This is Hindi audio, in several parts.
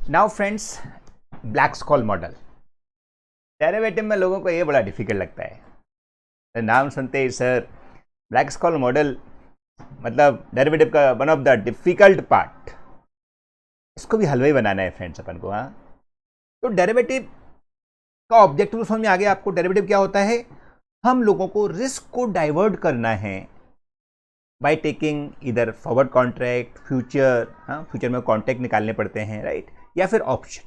Now friends, blacks call model derivative में लोगों को ये बड़ा डिफिकल्ट लगता है। तो नाम सुनते ही सर ब्लैक्स कॉल मॉडल मतलब डेरिवेटिव का one of the difficult part, इसको भी हलवा ही बनाना है फ्रेंड्स अपन को। हाँ, तो डेरिवेटिव का ऑब्जेक्टिव समझ में आ गया आपको। डेरिवेटिव क्या होता है? हम लोगों को रिस्क को डाइवर्ट करना है बाय टेकिंग इधर फॉरवर्ड कॉन्ट्रैक्ट, फ्यूचर। हाँ, फ्यूचर में कॉन्ट्रैक्ट निकालने पड़ते हैं, राइट, या फिर ऑप्शन।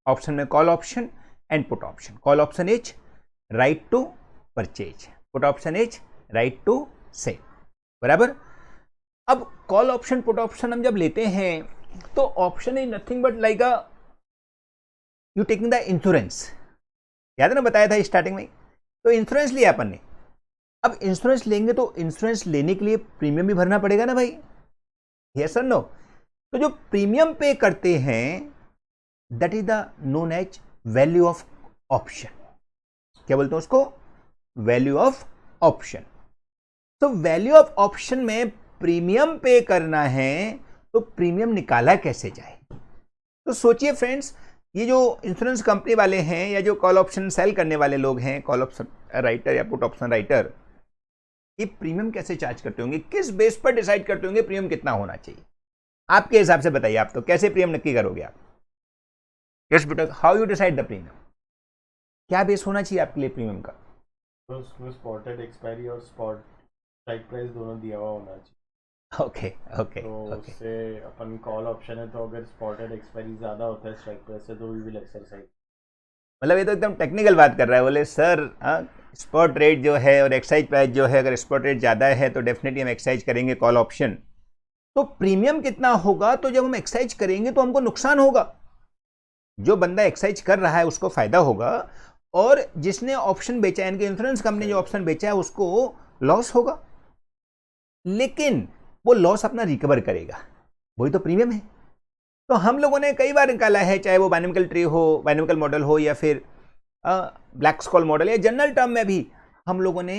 ऑप्शन में call option and put option. Call option is right to purchase, put option is right to sell, बराबर। अब कॉल ऑप्शन पुट ऑप्शन हम जब लेते हैं तो option is nothing but like a you taking the insurance. याद है ना, बताया था स्टार्टिंग में। तो इंश्योरेंस लिया अपन ने। अब इंश्योरेंस लेंगे तो इंश्योरेंस लेने के लिए प्रीमियम भी भरना पड़ेगा ना भाई, यस और नो। तो जो प्रीमियम पे करते हैं that is the known as value of option. क्या बोलते हैं उसको? Value of option. तो वैल्यू ऑफ ऑप्शन में प्रीमियम पे करना है तो प्रीमियम निकाला कैसे जाए? तो सोचिए फ्रेंड्स, ये जो इंश्योरेंस कंपनी वाले हैं या जो कॉल ऑप्शन सेल करने वाले लोग हैं, कॉल ऑप्शन राइटर या पुट ऑप्शन राइटर, ये प्रीमियम कैसे चार्ज करते होंगे? किस बेस पर डिसाइड करते होंगे प्रीमियम कितना होना चाहिए? आपके हिसाब से बताइए। आप तो कैसे प्रीमियम नक्की करोगे आप? यस बेटा, how you decide the premium? क्या बेस होना चाहिए आपके लिए प्रीमियम का? तो उसमें स्पॉटेड एक्सपायरी और स्पॉट स्ट्राइक प्राइस दोनों दिया हुआ होना चाहिए। ओके ओके तो ओके। उससे अपन कॉल ऑप्शन है तो अगर स्पॉटेड एक्सपायरी ज़्यादा होता है स्ट्राइक प्राइस से तो वी विल एक्सरसाइज। मतलब ये तो एकदम टेक्निकल बात कर रहा है। बोले सर स्पॉट रेट जो है और एक्साइज प्राइस जो है, अगर स्पॉट रेट ज़्यादा है तो डेफिनेटली हम एक्साइज करेंगे कॉल ऑप्शन। तो प्रीमियम कितना होगा? तो जब हम एक्साइज करेंगे तो हमको नुकसान होगा। जो बंदा एक्साइज कर रहा है उसको फायदा होगा, और जिसने ऑप्शन बेचा है, इनके इंश्योरेंस कंपनी जो ऑप्शन बेचा है उसको लॉस होगा। लेकिन वो लॉस अपना रिकवर करेगा, वही तो प्रीमियम है। तो हम लोगों ने कई बार निकाला है, चाहे वो बायनोमिकल ट्री हो, बायनोमिकल मॉडल हो, या फिर ब्लैक्स कॉल मॉडल, या जनरल टर्म में भी हम लोगों ने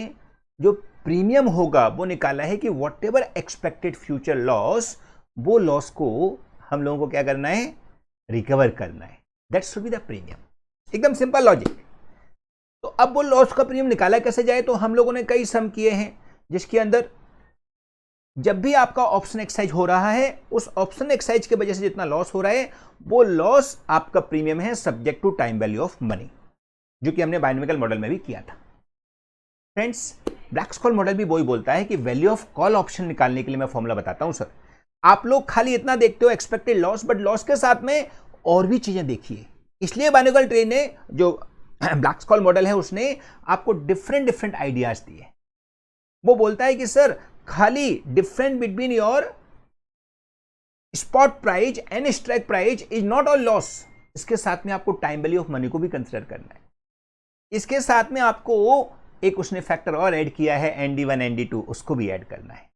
जो प्रीमियम होगा वो निकाला है कि what ever expected future loss, वो लॉस को हम लोगों को क्या करना है? रिकवर करना है। That should be the premium. एकदम सिंपल लॉजिक। तो अब वो लॉस का प्रीमियम निकाला कैसे जाए? तो हम लोगों ने कई सम किए हैं जिसके अंदर जब भी आपका ऑप्शन एक्सरसाइज हो रहा है, उस ऑप्शन एक्सरसाइज की वजह से जितना लॉस हो रहा है वो लॉस आपका प्रीमियम है, subject to time value of money, जो कि हमने बायनोमिकल मॉडल में भी किया था। फ्रेंड्स, ब्लैक्स कॉल मॉडल भी वही बोलता है कि वैल्यू ऑफ कॉल ऑप्शन निकालने के लिए मैं फॉर्मूला बताता हूं सर। आप लोग खाली इतना देखते हो एक्सपेक्टेड लॉस, बट लॉस के साथ में और भी चीजें देखिए। इसलिए बायनोमिकल ट्री ने जो ब्लैक्स कॉल मॉडल है उसने आपको डिफरेंट डिफरेंट आइडियाज दिए। वो बोलता है कि सर खाली difference between your spot price and strike price is not all loss. इसके साथ में आपको टाइम वैल्यू ऑफ मनी को भी कंसिडर करना है। इसके साथ में आपको एक उसने फैक्टर और ऐड किया है, ND1 ND2, उसको भी ऐड करना है।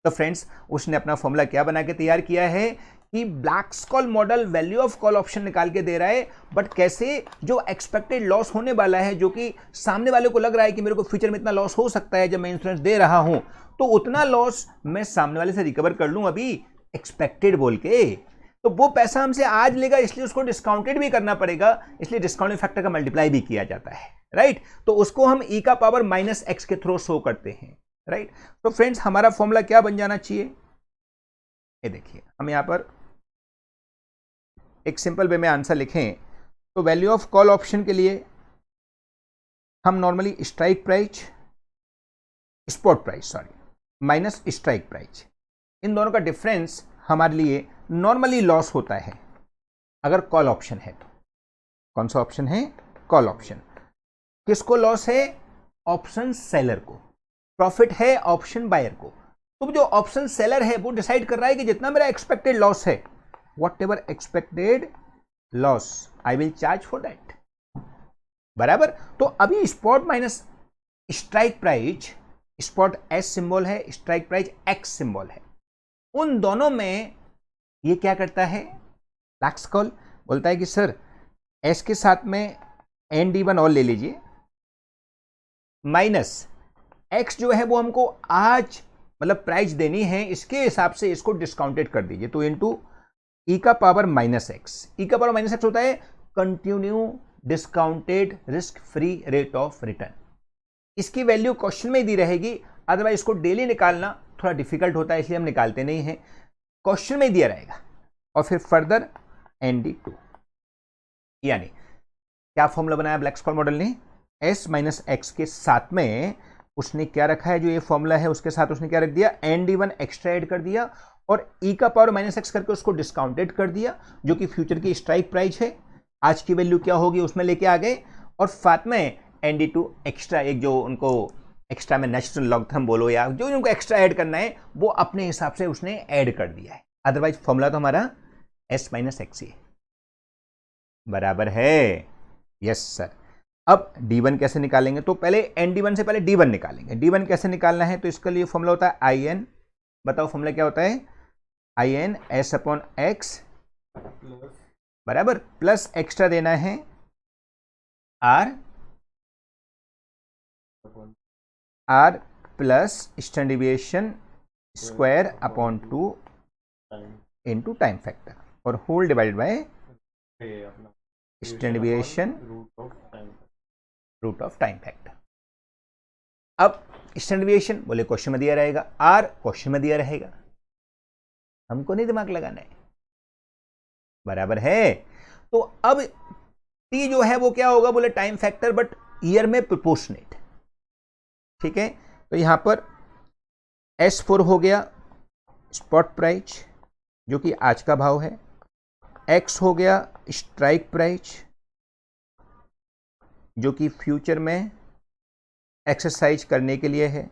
तो फ्रेंड्स, उसने अपना फॉर्मूला क्या बना के तैयार किया है कि blacks call model value of call option निकाल के दे रहा है, बट कैसे? जो एक्सपेक्टेड लॉस होने वाला है, जो कि सामने वाले को लग रहा है कि मेरे को फ्यूचर में इतना लॉस हो सकता है जब मैं इंश्योरेंस दे रहा हूं, तो उतना लॉस मैं सामने वाले से रिकवर कर लूं अभी एक्सपेक्टेड बोल के। तो वो पैसा हमसे आज लेगा, इसलिए उसको डिस्काउंटेड भी करना पड़ेगा, इसलिए डिस्काउंटिंग फैक्टर का मल्टीप्लाई भी किया जाता है, राइट। तो उसको हम e का पावर -x के थ्रू शो करते हैं, राइट। तो फ्रेंड्स, हमारा फॉर्मूला क्या बन जाना चाहिए? ये देखिए, हम यहां पर एक सिंपल वे में आंसर लिखें तो वैल्यू ऑफ कॉल ऑप्शन के लिए हम normally strike price, spot price sorry, minus strike price, इन दोनों का डिफरेंस हमारे लिए नॉर्मली लॉस होता है अगर कॉल ऑप्शन है तो। कौन सा ऑप्शन है? Call option. किसको लॉस है? ऑप्शन सेलर को। प्रॉफिट है ऑप्शन बायर को। तो जो ऑप्शन सेलर है वो डिसाइड कर रहा है कि जितना मेरा एक्सपेक्टेड लॉस है, what ever expected loss I will charge for that, बराबर। तो अभी spot minus strike price, spot S symbol है, स्ट्राइक प्राइस एक्स सिंबल है, उन दोनों में ये क्या करता है? ब्लैक्स कॉल बोलता है कि सर एस के साथ में ND1 और ले लीजिए, माइनस एक्स जो है वो हमको आज मतलब प्राइस देनी है, इसके हिसाब से इसको डिस्काउंटेड कर दीजिए, तो इनटू ई का पावर माइनस एक्स। ई का पावर माइनस एक्स होता है continue discounted risk free rate of return. इसकी वैल्यू क्वेश्चन में ही दी रहेगी, अदरवाइज इसको डेली निकालना थोड़ा डिफिकल्ट होता है, इसलिए हम निकालते नहीं हैं, क्वेश्चन में ही दिया रहेगा। और फिर फर्दर ND2, यानी क्या फॉर्मूला बनाया ब्लैक-स्कॉल मॉडल ने, s माइनस एक्स के साथ में उसने क्या रखा है, जो ये फॉर्मूला है उसके साथ उसने क्या रख दिया, ND1 एक्स्ट्रा ऐड कर दिया और e का पावर माइनस एक्स करके उसको डिस्काउंटेड कर दिया, जो कि फ्यूचर की स्ट्राइक प्राइस है, आज की वैल्यू क्या होगी उसमें लेके आ गए। और साथ में ND2 एक्स्ट्रा, एक जो उनको एक्स्ट्रा में नेचुरल लॉगरिथम बोलो या जो उनको एक्स्ट्रा ऐड करना है वो अपने हिसाब से उसने ऐड कर दिया है। अदरवाइज फॉर्मूला तो हमारा s माइनस एक्स ही बराबर है। Yes sir. अब D1 कैसे निकालेंगे, तो पहले ND1 से पहले D1 निकालेंगे। D1 कैसे निकालना है, तो इसके लिए फॉर्मूला होता है IN, बताओ फॉर्मूला क्या होता है, IN S अपॉन एक्स बराबर प्लस एक्स्ट्रा देना है R plus standard deviation square upon 2 into time factor और whole divided by standard deviation root of time factor. अब स्टैंडर्ड डिविएशन बोले क्वेश्चन में दिया रहेगा, R क्वेश्चन में दिया रहेगा, हमको नहीं दिमाग लगाना है, बराबर है। तो अब T जो है वो क्या होगा, बोले टाइम फैक्टर बट ईयर में प्रोपोर्शनेट, ठीक है। तो यहां पर S4 हो गया स्पॉट प्राइस जो कि आज का भाव है, X हो गया स्ट्राइक प्राइस जो कि फ्यूचर में एक्सरसाइज करने के लिए है,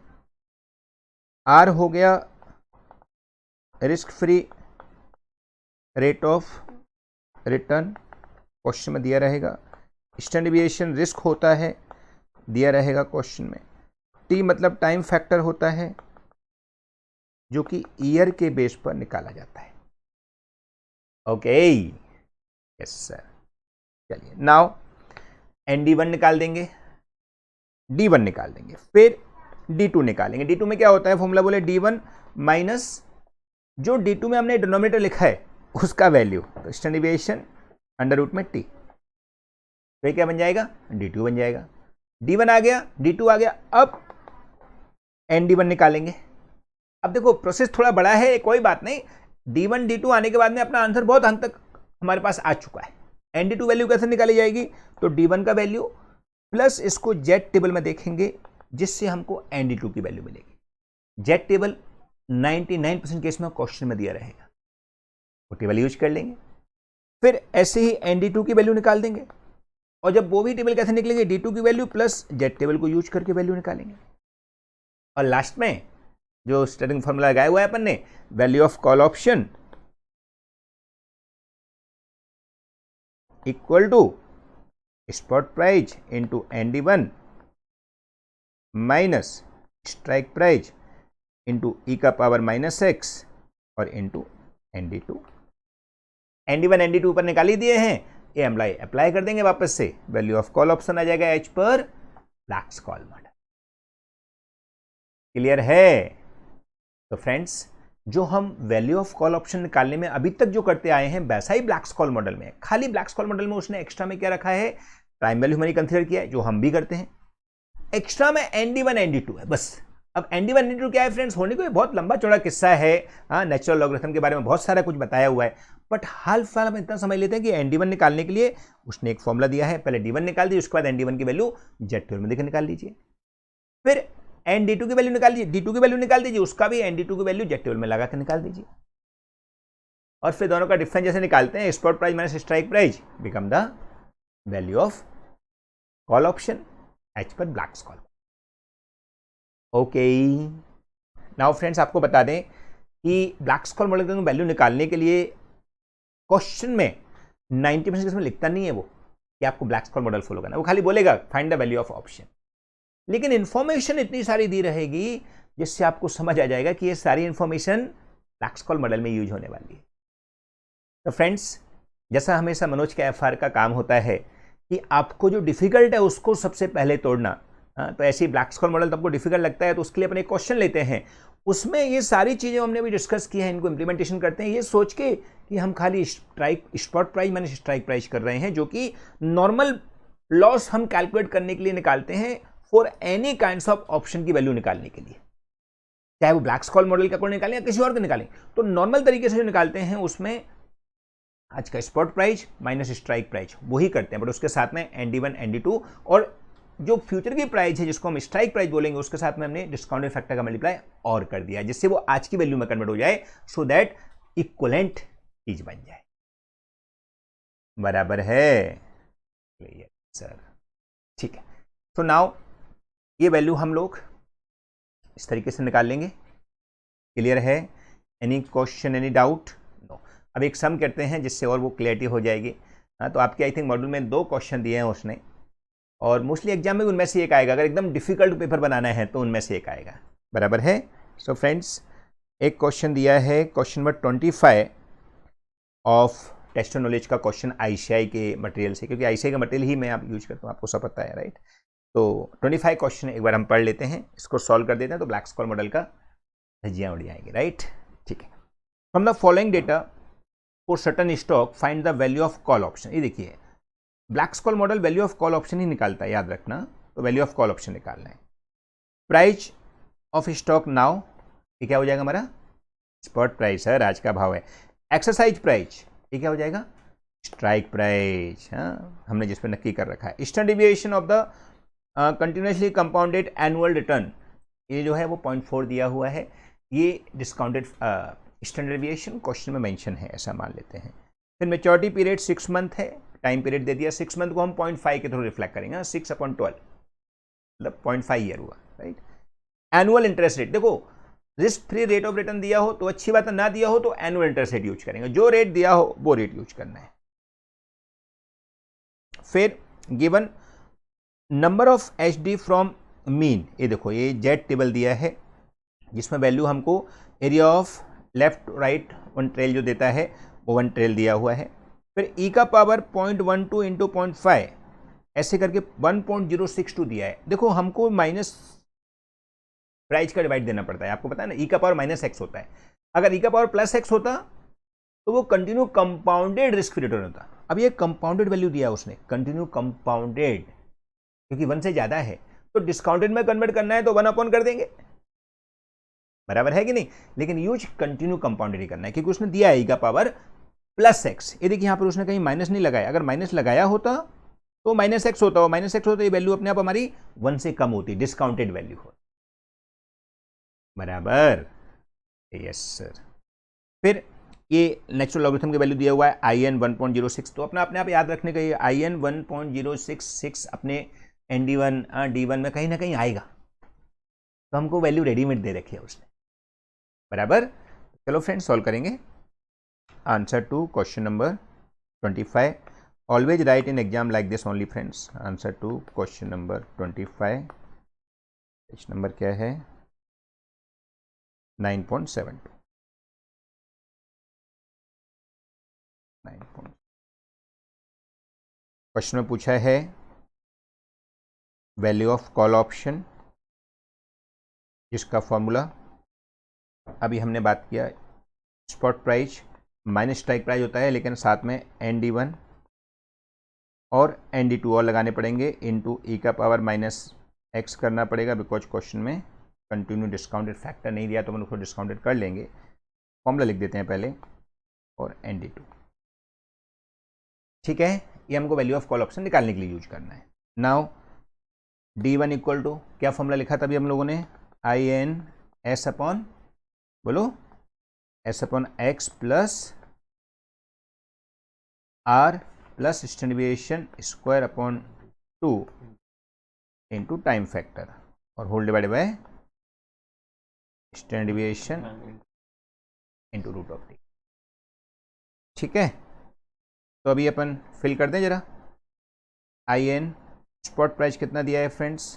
R हो गया risk free rate of return, question में दिया रहेगा, स्टैंडर्ड डिविएशन रिस्क होता है, दिया रहेगा क्वेश्चन में, T मतलब टाइम फैक्टर होता है जो कि ईयर के बेस पर निकाला जाता है। Okay yes sir. चलिए नाउ ND1 निकाल देंगे, D1 निकाल देंगे, फिर D2 निकालेंगे। D2 में क्या होता है फॉर्मूला, बोले D1 माइनस जो D2 में हमने डिनोमिनेटर लिखा है उसका वैल्यू, तो स्टैंडर्ड डिविएशन अंडर रूट में T, तो क्या बन जाएगा, D2 बन जाएगा। D1 आ गया, D2 आ गया, अब ND1 निकालेंगे। अब देखो प्रोसेस थोड़ा बड़ा है, कोई बात नहीं, D1 D2 आने के बाद में अपना आंसर बहुत हद तक हमारे पास आ चुका है। ND2 वैल्यू कैसे निकाली जाएगी, तो D1 का वैल्यू प्लस इसको जेड टेबल में देखेंगे जिससे हमको ND2 की वैल्यू मिलेगी। जेड टेबल 99% केस में क्वेश्चन में दिया रहेगा, वो टेबल यूज कर लेंगे, फिर ऐसे ही ND2 की वैल्यू निकाल देंगे, और जब वो भी टेबल कैसे निकलेंगे, D2 की वैल्यू प्लस जेड टेबल को यूज करके वैल्यू निकालेंगे, और लास्ट में जो स्टार्टिंग फॉर्मूला लगाया हुआ है अपन ने, value of call option equal to spot price into ND1 minus strike price into e का पावर माइनस एक्स और इंटू ND2। ND1 ND2 ऊपर निकाल ही दिए हैं, ये अप्लाई कर देंगे वापस से, वैल्यू ऑफ कॉल ऑप्शन आ जाएगा एच पर ब्लैक-स्कॉल मॉडल। क्लियर है। तो फ्रेंड्स जो हम वैल्यू ऑफ कॉल ऑप्शन निकालने में अभी तक जो करते आए हैं वैसा ही ब्लैक-स्कॉल मॉडल में है, खाली ब्लैक-स्कॉल मॉडल में उसने एक्स्ट्रा में क्या रखा है, टाइम वैल्यू हमारी कंसीडर किया है जो हम भी करते हैं, एक्स्ट्रा में ND1 ND2 है बस। अब ND1 ND2 क्या है फ्रेंड्स, होने को बहुत लंबा चौड़ा किस्सा है, नेचुरल लॉगरिथम के बारे में बहुत सारा कुछ बताया हुआ है, बट हाल फिलहाल हम इतना समझ लेते हैं कि ND1 निकालने के लिए उसने एक फॉर्मूला दिया है, पहले D1 निकाल दीजिए, उसके बाद ND1 की वैल्यू जेड टेबल में देकर निकाल लीजिए, फिर ND2 की वैल्यू निकाल दीजिए, D2 की वैल्यू निकाल दीजिए, उसका भी ND2 की वैल्यू जेड टेबल में लगा के निकाल दीजिए, और फिर दोनों का डिफरेंस जैसे निकालते हैं, spot price minus strike price become the value of call option H पर ब्लैक-स्कॉल। ओके नाउ फ्रेंड्स आपको बता दें कि ब्लैक-स्कॉल मॉडल की वैल्यू निकालने के लिए क्वेश्चन में 90% केस में लिखता नहीं है वो कि आपको ब्लैक-स्कॉल मॉडल फॉलो करना है, वो खाली बोलेगा find the value of option, लेकिन इंफॉर्मेशन इतनी सारी दी रहेगी जिससे आपको समझ आ जाएगा कि ये सारी इंफॉर्मेशन ब्लैक-स्कॉल मॉडल में यूज होने वाली है। तो फ्रेंड्स जैसा हमेशा मनोज के FR का काम होता है कि आपको जो डिफिकल्ट है उसको सबसे पहले तोड़ना, तो ऐसे ही ब्लैक-स्कॉल मॉडल तो आपको डिफिकल्ट लगता है तो उसके लिए अपन एक क्वेश्चन लेते हैं, उसमें ये सारी चीज़ें हमने अभी डिस्कस की हैं, इनको इम्प्लीमेंटेशन करते हैं ये सोच के कि हम खाली spot price minus strike price कर रहे हैं, जो कि नॉर्मल लॉस हम कैलकुलेट करने के लिए निकालते हैं for any kinds of option की वैल्यू निकालने के लिए, चाहे वो ब्लैक स्कॉल मॉडल का कोड निकालें या किसी और का निकालें। तो नॉर्मल तरीके से जो निकालते हैं उसमें आज का spot price minus strike price वही करते हैं, बट उसके साथ में ND1 ND2 और जो फ्यूचर की प्राइस है जिसको हम स्ट्राइक प्राइस बोलेंगे उसके साथ में हमने डिस्काउंटेड फैक्टर का मल्टीप्लाई और कर दिया, जिससे वो आज की वैल्यू में कन्वर्ट हो जाए, सो दैट इक्वलेंट चीज बन जाए। बराबर है सर? ठीक है। तो नाउ ये वैल्यू हम लोग इस तरीके से निकाल लेंगे। क्लियर है? Any question, any doubt? No. अब एक सम करते हैं जिससे और वो क्लियरिटी हो जाएगी। हाँ, तो आपके आई थिंक मॉड्यूल में 2 क्वेश्चन दिए हैं उसने, और मोस्टली एग्जाम में उनमें से एक आएगा। अगर एकदम डिफिकल्ट पेपर बनाना है तो उनमें से एक आएगा। बराबर है? सो फ्रेंड्स, एक क्वेश्चन दिया है, question number 25 of test knowledge का क्वेश्चन ICI के मटेरियल से, क्योंकि ICI का मटेरियल ही मैं आप यूज करता हूँ, आपको सब पता है, राइट? तो 25 क्वेश्चन एक बार हम पढ़ लेते हैं, इसको सॉल्व कर देते हैं, तो ब्लैक स्कॉल मॉडल का धज्जियाँ उड़ जाएंगे, राइट? ठीक है। From the following data for certain stock find the value of call option. ये देखिए, Black Scholes model value of call option ही निकालता है, याद रखना। तो वैल्यू ऑफ कॉल ऑप्शन निकालना है। प्राइस ऑफ स्टॉक नाउ, ये क्या हो जाएगा हमारा? स्पॉट प्राइस है, आज का भाव है। एक्सरसाइज प्राइस, ये क्या हो जाएगा? स्ट्राइक प्राइस, हाँ, हमने जिस पर नक्की कर रखा है। Standard deviation of the continuously compounded annual return, ये जो है वो 0.4 दिया हुआ है। ये डिस्काउंटेड स्टैंडर्ड डेविएशन क्वेश्चन में मेंशन है, ऐसा मान लेते हैं। फिर मेच्योरिटी पीरियड 6 मंथ है, टाइम पीरियड दे दिया 6 मंथ को हम 0.5 के थ्रू रिफ्लेक्ट करेंगे, 6/12 मतलब 0.5 ईयर हुआ, राइट? एनुअल इंटरेस्ट रेट, देखो risk free rate of return दिया हो तो अच्छी बात है, ना दिया हो तो एनुअल इंटरेस्ट रेट यूज करेंगे, जो रेट दिया हो वो रेट यूज करना है। फिर given number of HD from mean, ये देखो ये जेड टेबल दिया है जिसमें वैल्यू हमको area of left right 1 trail जो देता है वो 1 ट्रेल दिया हुआ है। फिर E का पावर 0.12 इंटू 0.5 ऐसे करके 1.062 दिया है। देखो हमको माइनस प्राइस का डिवाइड देना पड़ता है, आपको पता है ना, E का पावर -x होता है। अगर E का पावर +x होता तो वो continue compounded risk free return होता। अब ये कंपाउंडेड वैल्यू दिया उसने, कंटिन्यू कंपाउंडेड, क्योंकि 1 से ज्यादा है तो डिस्काउंटेड में कन्वर्ट करना है तो 1 कर देंगे, बराबर है कि नहीं? लेकिन यूज कंटिन्यू कंपाउंडेड ही करना है, क्योंकि उसने दिया है E का पावर +x। ये देखिए यहाँ पर उसने कहीं माइनस नहीं लगाया, अगर माइनस लगाया होता तो -x होता हो, -x होता, ये वैल्यू अपने आप हमारी 1 से कम होती, डिस्काउंटेड वैल्यू हो, बराबर? Yes sir. फिर ये नेचुरल लॉगरिथम की वैल्यू दिया हुआ है IN 1.06, तो अपने आप याद रखने का, ये IN 1.066 अपने ND1 D1 में कहीं ना कहीं आएगा, तो हमको वैल्यू रेडीमेड दे रखी है उसने, बराबर? चलो फ्रेंड्स, सॉल्व करेंगे। Answer to question number 25, always right in exam like this only friends. Answer to question number 25, page number क्या है? 9.72। क्वेश्चन में पूछा है वैल्यू ऑफ कॉल ऑप्शन, जिसका फॉर्मूला अभी हमने बात किया, spot price minus strike price होता है, लेकिन साथ में ND1 और ND2 और लगाने पड़ेंगे, इनटू E का पावर -x करना पड़ेगा, बिकॉज क्वेश्चन में कंटिन्यू डिस्काउंटेड फैक्टर नहीं दिया तो हम उसको डिस्काउंटेड कर लेंगे। फॉर्मूला लिख देते हैं पहले, और ND2, ठीक है? ये हमको वैल्यू ऑफ कॉल ऑप्शन निकालने के लिए यूज करना है। नाउ D1 इक्वल टू, क्या फॉर्मूला लिखा था अभी हम लोगों ने? IN S अपॉन, बोलो, S upon x plus R plus standard deviation square upon 2 into time factor, और whole divide by standard deviation into √t। ठीक है? तो अभी अपन फिल कर दें जरा। IN स्पॉट प्राइस कितना दिया है फ्रेंड्स?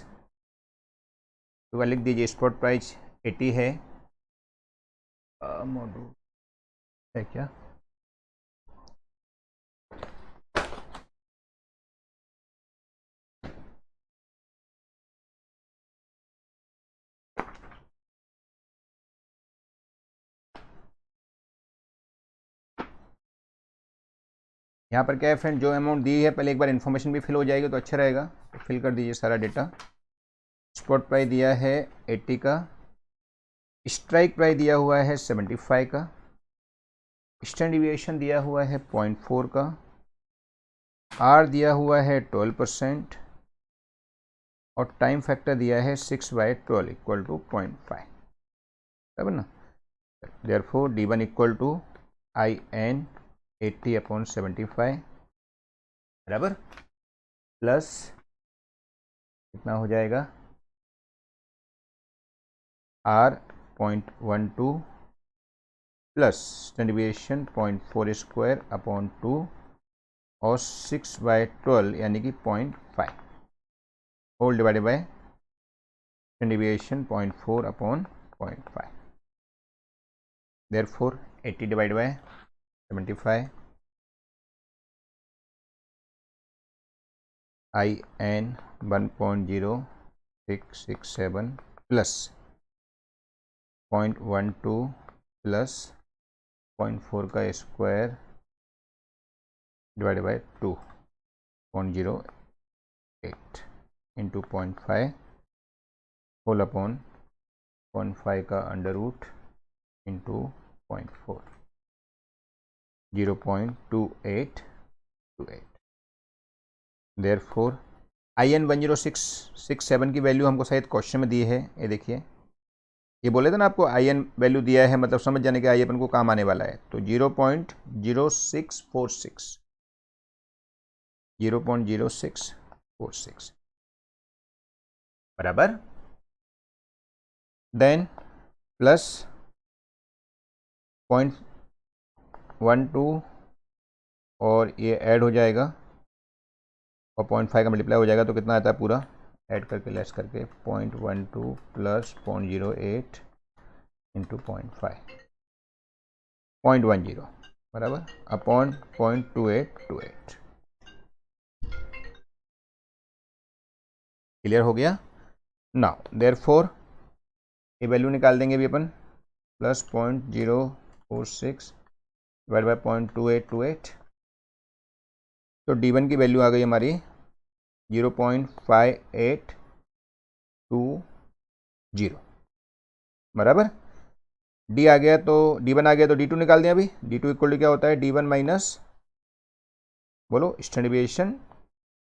तो लिख दीजिए, स्पॉट प्राइस 80 है, मॉड्यूल है क्या? यहाँ पर क्या है फ्रेंड, जो अमाउंट दी है पहले एक बार इन्फॉर्मेशन भी फिल हो जाएगी तो अच्छा रहेगा, तो फिल कर दीजिए सारा डेटा। स्पॉट प्राइस दिया है 80 का, स्ट्राइक प्राइस दिया हुआ है 75 का, स्टैंडर्ड डिविएशन दिया हुआ है 0.4 का, आर दिया हुआ है 12% और टाइम फैक्टर दिया है 6/12 इक्वल टू 0.5, बराबर ना। Therefore D1 equal to IN 80/75 बराबर, प्लस कितना हो जाएगा R 0.12 plus standard deviation 0.4 square upon 2 और 6/12 यानी कि 0.5 whole divided by standard deviation 0.4 upon 0.5। Therefore 80 divide by 75 IN 1.0667 plus 0.12 plus 0.4 का square divided by 2.08 into 0.5 whole upon 0.5 का under root into 0.4 0.2828। Therefore IN 10667 की वैल्यू हमको शायद क्वेश्चन में दी है, ये देखिए, ये बोले थे ना आपको IN वैल्यू दिया है, मतलब समझ जाने के आई अपन को काम आने वाला है। तो 0.0646 0.0646 बराबर, देन प्लस 0.12 और ये ऐड हो जाएगा और 0.5 का मल्टीप्लाई हो जाएगा तो कितना आता है पूरा ऐड करके लेस करके 0.12 प्लस 0.08 इंटू 0.5 0.10 बराबर अपॉन 0.2828। क्लियर हो गया। नाउ देयरफॉर ये वैल्यू निकाल देंगे अभी अपन, प्लस 0.046 डिवाइड बाय 0.2828, तो D1 की वैल्यू आ गई हमारी 0.5820 बराबर। D आ गया तो D1 आ गया तो D2 निकाल दें अभी। D2 इक्वल टू क्या होता है, D1 माइनस बोलो स्टैंडर्ड डिविएशन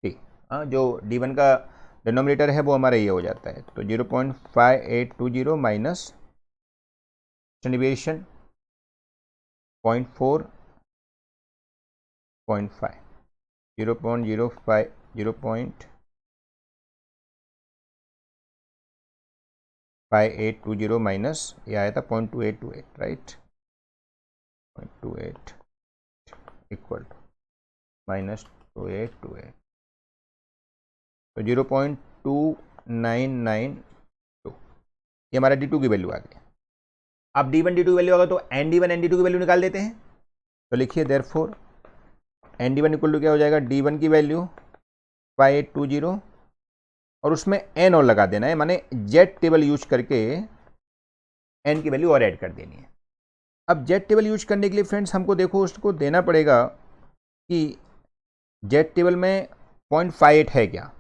T। हाँ, जो D1 का डिनोमिनेटर है वो हमारा ये हो जाता है, तो 0.5820 माइनस स्टैंडर्ड डिविएशन 0.4 0.5 0.05 0.5820 माइनस ये आया था 0.2828 राइट, 0.28 इक्वल टू माइनस 2828, तो 0.2992 ये हमारा D2 की वैल्यू आ गई। अब D1 D2 की वैल्यू आ गई तो ND1 ND2 की वैल्यू निकाल देते हैं। तो लिखिए देयरफॉर ND1 इक्वल टू क्या हो जाएगा, D1 की वैल्यू 5820 और उसमें n और लगा देना है, माने जेट टेबल यूज करके n की वैल्यू और ऐड कर देनी है। अब जेट टेबल यूज करने के लिए फ्रेंड्स हमको देखो उसको देना पड़ेगा कि जेट टेबल में 0.58 है क्या।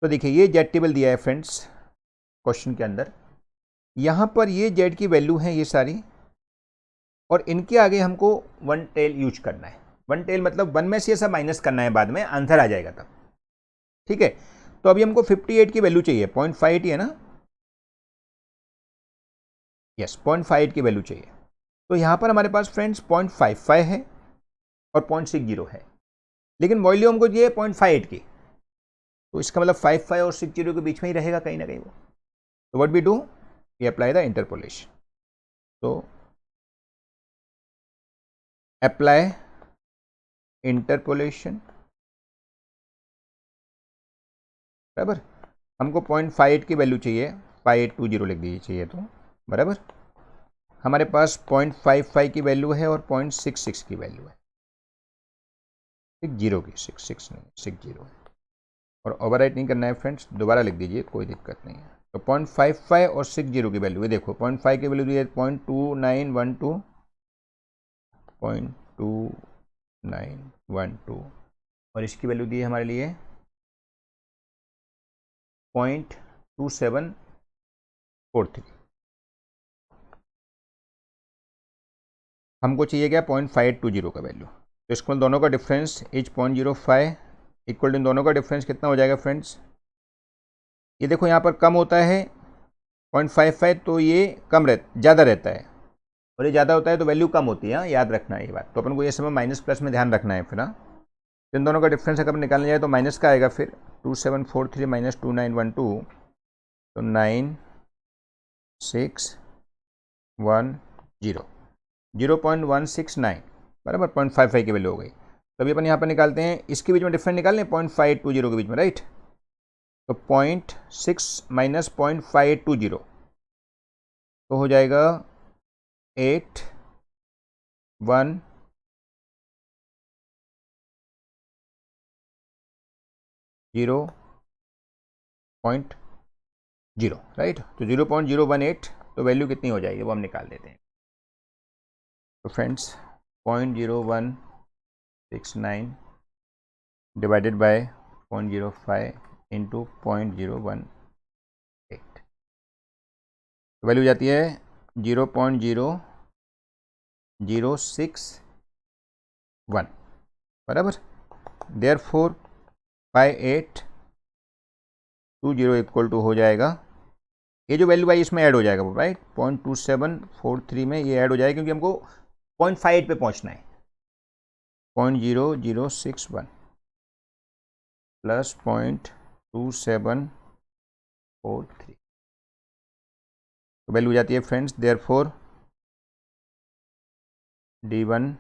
तो देखिए ये जेट टेबल दिया है फ्रेंड्स क्वेश्चन के अंदर, यहाँ पर ये जेड की वैल्यू है ये सारी, और इनके आगे हमको वन टेल यूज करना है। वन टेल मतलब वन में से ये सब माइनस करना है, बाद में आंसर आ जाएगा तब, ठीक है। तो अभी हमको 58 की वैल्यू चाहिए, 0.58 ही है ना, यस 0.58 की वैल्यू चाहिए। तो यहाँ पर हमारे पास फ्रेंड्स 0.55 है और 0.60 है, लेकिन वैल्यू हमको चाहिए 0.58 की, तो इसका मतलब 55 और 60 के बीच में ही रहेगा कहीं ना कहीं वो। तो what we do, we apply the interpolation. तो अप्लाई इंटरपोलेशन बराबर, हमको 0.58 की वैल्यू चाहिए, 5820 लिख दीजिए चाहिए तो बराबर। हमारे पास 0.55 की वैल्यू है और 0.66 की वैल्यू है, 60 की 66 नहीं 60 है, और ओवरराइट नहीं करना है फ्रेंड्स, दोबारा लिख दीजिए कोई दिक्कत नहीं है। तो 0.55 और 60 की वैल्यू है, देखो 0.5 की वैल्यू दी है 0.2912 0.2912 और इसकी वैल्यू दी है हमारे लिए 0.2743। हमको चाहिए क्या 0.520 का वैल्यू, तो इसको दोनों का डिफरेंस इज 0.05 इक्वल टू दोनों का डिफरेंस कितना हो जाएगा फ्रेंड्स, ये देखो यहाँ पर कम होता है 0.55 तो ये ज़्यादा रहता है और ये ज़्यादा होता है तो वैल्यू कम होती है, हाँ याद रखना है ये बात। तो अपन को ये समय माइनस प्लस में ध्यान रखना है फिर। हाँ इन दोनों का डिफरेंस अगर निकालना जाए तो माइनस का आएगा फिर 2743 माइनस 2912 तो 9610 0.169 बराबर 0.55 की वैल्यू हो गई। तो अभी अपन यहाँ पर निकालते हैं, इसके बीच में डिफरेंस निकाल लें 0.5820 के बीच में, राइट। तो 0.6 माइनस 0.5820 तो हो जाएगा 81 0.0, राइट। तो 0.018 तो वैल्यू कितनी हो जाएगी वो हम निकाल देते हैं। तो फ्रेंड्स 0.0169 डिवाइडेड बाय 0.05 इंटू 0.018 तो वैल्यू जाती है 0.0061 बराबर। देयरफॉर 5820 इक्वल टू हो जाएगा, ये जो वैल्यू आई इसमें ऐड हो जाएगा राइट, 0.2743 में ये ऐड हो जाएगा क्योंकि हमको 0.58 पे पहुंचना है। 0.0061 प्लस 0.2743 तो वैल्यू जाती है friends therefore D1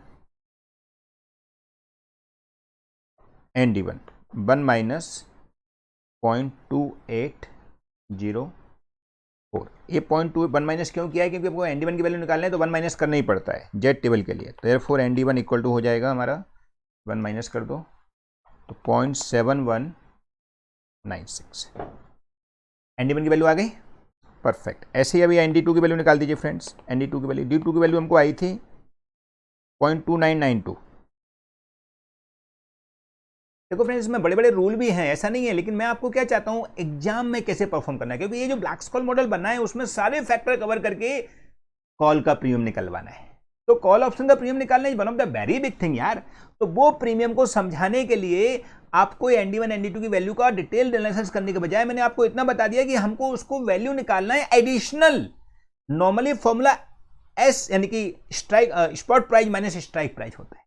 and D1 1 minus 0.2804। ये 0.21 माइनस क्यों किया है, क्योंकि आपको ND1 की वैल्यू निकालना है तो 1 माइनस करना ही पड़ता है जेड टेबल के लिए। तो देयरफॉर ND1 इक्वल टू हो जाएगा हमारा 1 माइनस कर दो तो 0.7196 ND1 की वैल्यू आ गई, परफेक्ट। ऐसे ही अभी ND2 की वैल्यू निकाल दीजिए फ्रेंड्स। ND2 की वैल्यू, D2 की वैल्यू हमको आई थी 0.2992। देखो फ्रेंड्स इसमें बड़े बड़े रूल भी हैं, ऐसा नहीं है, लेकिन मैं आपको क्या चाहता हूं एग्जाम में कैसे परफॉर्म करना है, क्योंकि ये जो ब्लैक-स्कॉल मॉडल बनना है उसमें सारे फैक्टर कवर करके कॉल का प्रीमियम निकलवाना है। तो कॉल ऑप्शन का प्रीमियम निकालना is one of the very big thing यार। तो वो प्रीमियम को समझाने के लिए आपको ND1 ND2 की वैल्यू का डिटेल एनालिसिस करने के बजाय मैंने आपको इतना बता दिया कि हमको उसको वैल्यू निकालना है एडिशनल। नॉर्मली फॉर्मूला एस यानी कि strike spot price minus strike price होता है,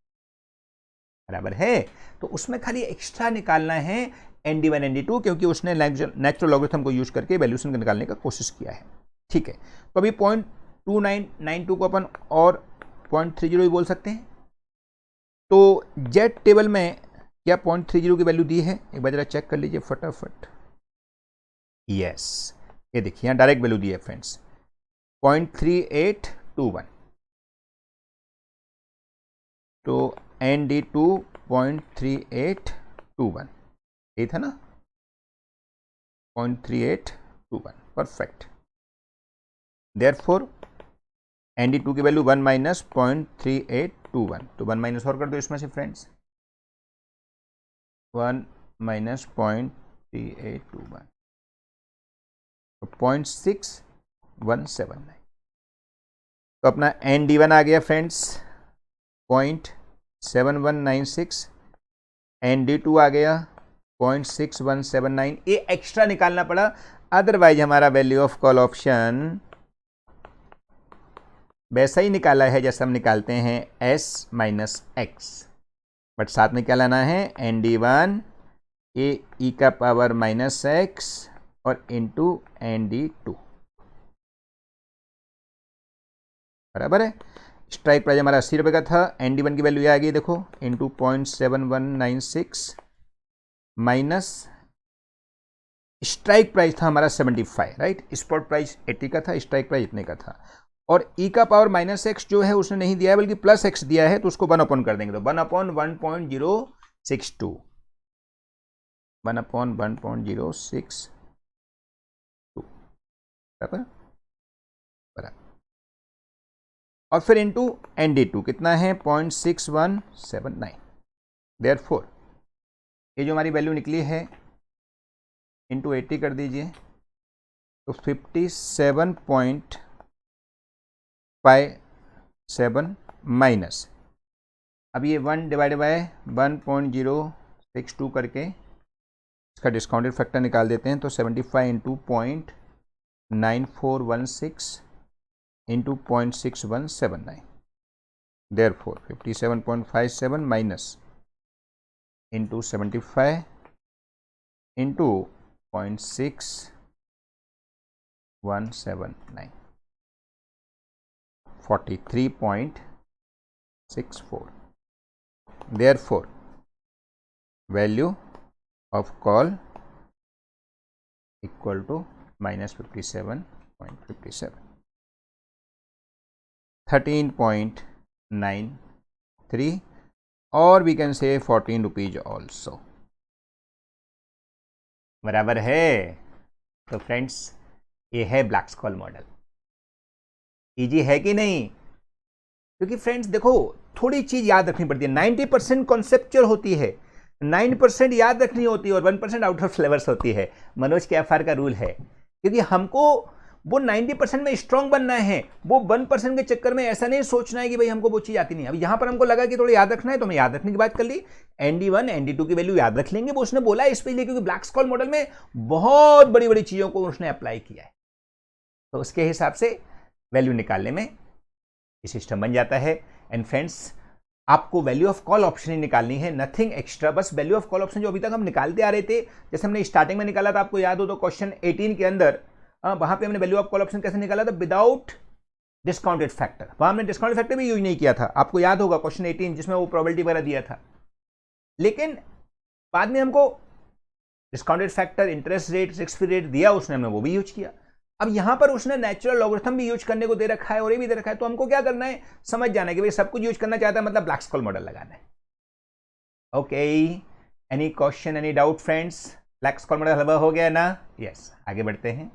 बराबर है। तो उसमें खाली एक्स्ट्रा निकालना है ND1 ND2, क्योंकि उसने नेचुरल लॉगरिथम को यूज करके वैल्यूशन निकालने का कोशिश किया है, ठीक है। तो अभी 0.2992 को अपन और 0.30 भी बोल सकते हैं। तो जेड टेबल में क्या 0.30 की वैल्यू दी है, एक बार जरा चेक कर लीजिए फटाफट। यस, ये देखिए यहाँ डायरेक्ट वैल्यू दी है फ्रेंड्स 0.3821। तो ND2 0.3821 ये था ना, 0.3821 परफेक्ट। देयरफॉर ND2 की वैल्यू 1 माइनस 0.3821 तो 1 माइनस और कर दो इसमें से फ्रेंड्स, 1 माइनस 0.3821 तो 0.6179 तो अपना ND1 आ गया फ्रेंड्स 0.7196, ND2 आ गया 0.6179। ये एक्स्ट्रा निकालना पड़ा, अदरवाइज हमारा वैल्यू ऑफ कॉल ऑप्शन वैसा ही निकाला है जैसा हम निकालते हैं S माइनस एक्स, बट साथ में क्या लाना है ND1 e का पावर माइनस एक्स और इंटू ND2, बराबर है। स्ट्राइक प्राइस हमारा 80 रुपये का था, ND1 की वैल्यू आ गई देखो इंटू 0.7196 माइनस स्ट्राइक प्राइस था हमारा 75, राइट। स्पॉट प्राइस 80 का था, स्ट्राइक प्राइस इतने का था, और e का पावर माइनस एक्स जो है उसने नहीं दिया है बल्कि प्लस एक्स दिया है, तो उसको 1 अपॉन कर देंगे। तो 1/1.062 1/1.062 बराबर, और फिर इंटू ND2 कितना है 0.6179 देयरफॉर ये जो हमारी वैल्यू निकली है इंटू 80 कर दीजिए, तो 57.57 माइनस, अब ये 1 डिवाइड बाय 1.062 करके इसका डिस्काउंटेड फैक्टर निकाल देते हैं, तो 75 into 0.9416 into 0.6179, therefore 57.57 minus into 75 into 0.6179, 43.64, therefore value of call equal to minus 57.57, 13.93, or we can say 14 rupees also, बराबर है। तो फ्रेंड्स ये है ब्लैक्स कॉल मॉडल। इजी है कि नहीं? क्योंकि फ्रेंड्स देखो थोड़ी चीज याद रखनी पड़ती है, 90% कॉन्सेप्चुअल होती है, 9% याद रखनी होती है और 1% आउट ऑफ फ्लेवर्स होती है। मनोज के एफआर का रूल है, क्योंकि हमको वो 90% में स्ट्रांग बनना है, वो 1% के चक्कर में ऐसा नहीं सोचना है कि भाई हमको वो चीज आती नहीं। अब यहां पर हमको लगा कि थोड़ा याद रखना है, तो हमने याद रखने की बात कर ली। ND1 ND2 की वैल्यू याद रख लेंगे, वो उसने बोला है इसलिए क्योंकि ब्लैक्स कॉल मॉडल में बहुत बड़ी बड़ी चीजों को उसने अप्लाई किया है, तो उसके हिसाब से वैल्यू निकालने में ये सिस्टम बन जाता है। एंड फ्रेंड्स आपको वैल्यू ऑफ कॉल ऑप्शन ही निकालनी है, नथिंग एक्स्ट्रा। बस वैल्यू ऑफ कॉल ऑप्शन जो अभी तक हम निकालते आ रहे थे, जैसे हमने स्टार्टिंग में निकाला था, आपको याद हो तो क्वेश्चन 18 के अंदर वहां पे हमने वैल्यू ऑफ कॉल ऑप्शन कैसे निकाला था, विदाउट डिस्काउंटेड फैक्टर। वहां हमने डिस्काउंटेड फैक्टर भी यूज नहीं किया था, आपको याद होगा क्वेश्चन 18 जिसमें वो प्रोबेबिलिटी वगैरह दिया था। लेकिन बाद में हमको discounted factor, interest rate, risk free rate दिया उसने, हमने वो भी यूज किया। अब यहां पर उसने नेचुरल लॉगरिथम भी यूज करने को दे रखा है और ये भी दे रखा है, तो हमको क्या करना है, समझ जाना है कि भाई सब कुछ यूज करना चाहता है मतलब ब्लैक्स कॉल मॉडल लगाना है। Okay, any question, any doubt friends? Blacks call model हल हो गया ना? यस, आगे बढ़ते हैं।